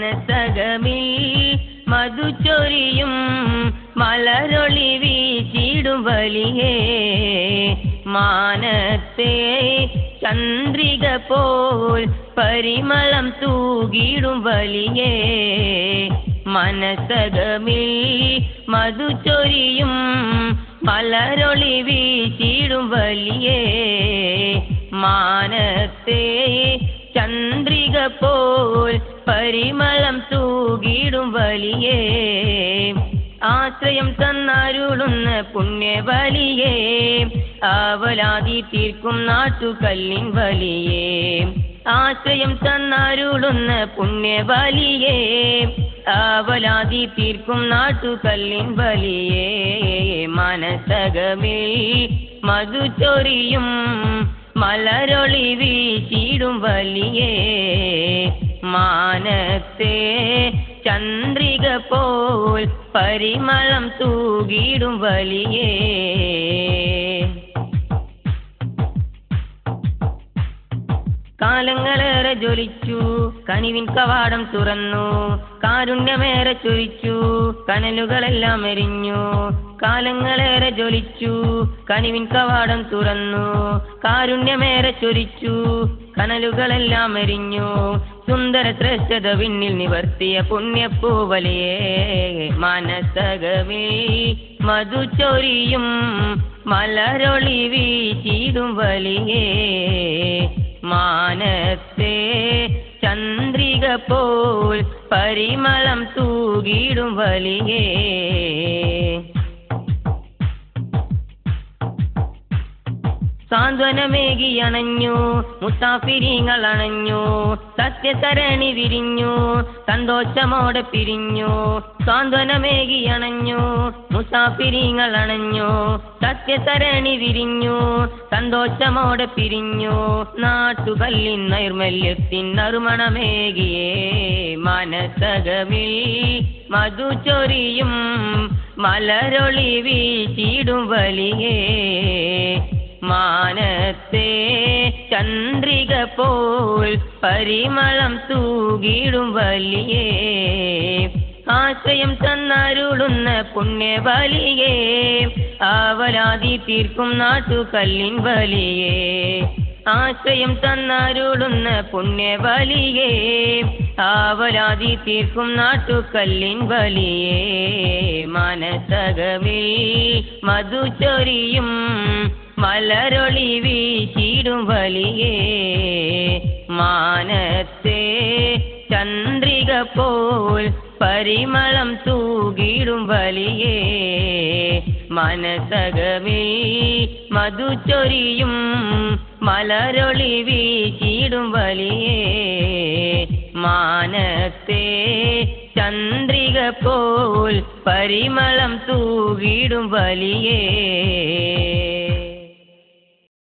മനസകമിൽ മധുചൊരിയും മലരൊളി വീശിടും വലിയേ മാനത്തെ ചന്ദ്രിക പോൽ പരിമളം തൂകിടും വലിയേ മനസകമിൽ മധുചൊരിയും മലരൊളി വീശിടും വലിയേ മാനത്തെ ചന്ദ്രിക പോൽ പരിമളം തൂകിടും വലിയേ ആശ്രയം തന്നരുളുന്ന പുണ്യബലിയേ ആവലാതി തീർക്കും നാട്ടുകല്ലിൻ വലിയേ ആശ്രയം തന്നരുളുന്ന പുണ്യബലിയേ ആവലാതി തീർക്കും നാട്ടുകല്ലിൻ വലിയേ മനസകമിൽ മധുചൊരിയും മലരൊളി വീശിടും വലിയേ മാനത്തെ ചന്ദ്രിക പോൽ പരിമളം തൂകിടും വലിയേ കാലങ്ങളേറെ ജ്വലിച്ചു കനിവിൻ കവാടം തുറന്നു കാരുണ്യമേറെ ചൊരിച്ചു കനലുകളെല്ലാം എരിഞ്ഞു കാലങ്ങളേറെ ജ്വലിച്ചു കനിവിൻ കവാടം തുറന്നു കാരുണ്യമേറെ ചൊരിച്ചു കനലുകളെല്ലാം എരിഞ്ഞു സുന്ദര ശ്രേഷ്ഠത വിണ്ണിൽ നിവർത്തിയ പുണ്യപ്പൂവലിയേ മനസകമിൽ മധുചൊരിയും മലരൊളി വീശിടും വലിയേ മാനത്തെ ചന്ദ്രിക പോൽ പരിമളം തൂകിടും വലിയേ സാന്ത്വനമേകി അണഞ്ഞു മുസാഫിരിങ്ങൾ അണഞ്ഞു സത്യസരണി വിരിഞ്ഞു സന്തോഷമോടെ പിരിഞ്ഞു സാന്ത്വനമേകി അണഞ്ഞു മുസാഫിരിങ്ങൾ അണഞ്ഞു സത്യസരണി വിരിഞ്ഞു സന്തോഷമോടെ പിരിഞ്ഞു നാട്ടുകല്ലിൻ നൈർമല്യത്തിൻ നറുമണമേകിയേ മനസകമിൽ മധുചൊരിയും മലരൊളി വീശിടും വലിയേ മാനത്തെ ചന്ദ്രിക പോൽ പരിമളം തൂകിടും വലിയേ ആശ്രയം തന്നരുളുന്ന പുണ്യബലിയേ ആവലാതി തീർക്കും നാട്ടുകല്ലിൻ വലിയേ ആശ്രയം തന്നരുളുന്ന പുണ്യബലിയേ ആവലാതി തീർക്കും നാട്ടുകല്ലിൻ വലിയേ മനസകമിൽ മധുചൊരിയും മലരൊളി വീശിടും വലിയേ മാനത്തെ ചന്ദ്രിക പോൽ പരിമളം തൂകിടും വലിയേ മനസകമിൽ മധുചൊരിയും മലരൊളി വീശിടും വലിയേ മാനത്തെ ചന്ദ്രിക പോൽ പരിമളം തൂകിടും വലിയേ